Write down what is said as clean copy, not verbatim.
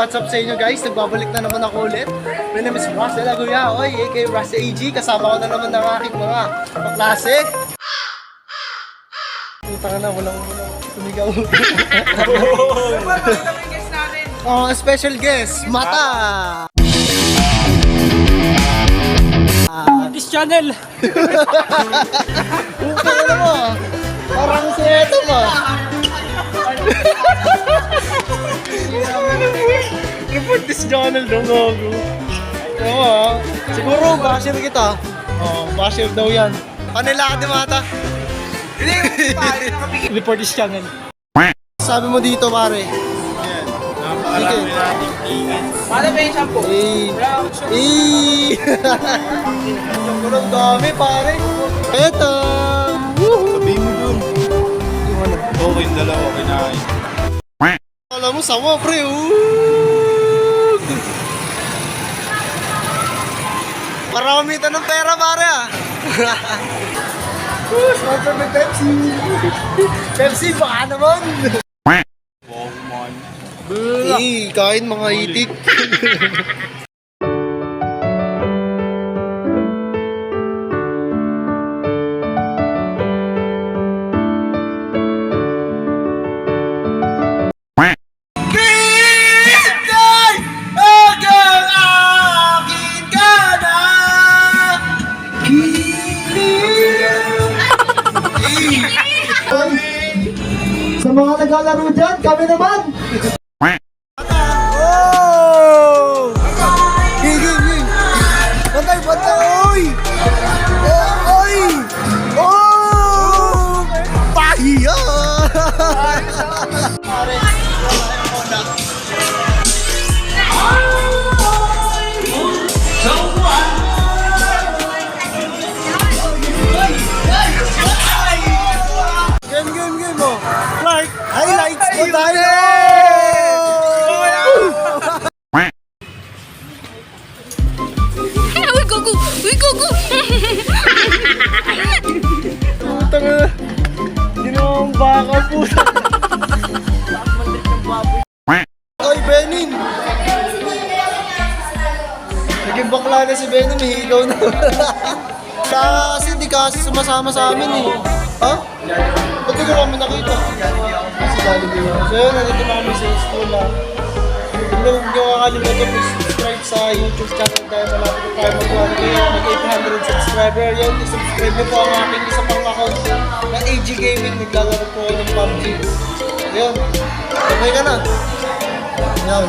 What's up sa inyo guys? Nagbabalik na naman ako ulit. My name is Russell Aguyaoy, aka Russ AG. Kasama ko na naman ng aking mga kaklase. Puta na, walang sumigaw. Oh, special guest, Mata! This channel! Puta na mo! Parang sineto mo! Report this channel daw, gago. Oo, siguro basher kita. Oo, basher daw yan. Kanila ka di Mata? Report this channel. Sabi mo dito pare. Sige. Paano ba yung shampoo? Ang dami pare. Eto. Sabihin mo dun. Okay, yung dalawa, kinain. Alam mo, sama pre. Marami ito ng pera pare ah. Sponsor ng Pepsi. Pepsi baka naman. Wow, man. Kain mga itik. Sa mga naglalaro dyan, kami naman! Oh! Higing! Bantay! Oy! Oy! Oh! Pahiya! Game mo! Like! Highlights po tayo! We go go. Putang na! Ginawang baka puta! Oy, Benin! Naging bakla na si Benin, may higaw na. Kasi hindi kasi sumasama sa amin eh. Ha? Ba't di ko kami nakita? Kasi Jollibee yun. So yun, nandito na kami sa school ah. Huwag nyo kakalimutan mag-subscribe sa YouTube channel dahil malapit na tayo mag-800 subscriber. Yun, i-subscribe nyo po ang aking isa pang account na AG Gaming. Naglalaro po ako ng PUBG. Yun, sabay ka na. Yan.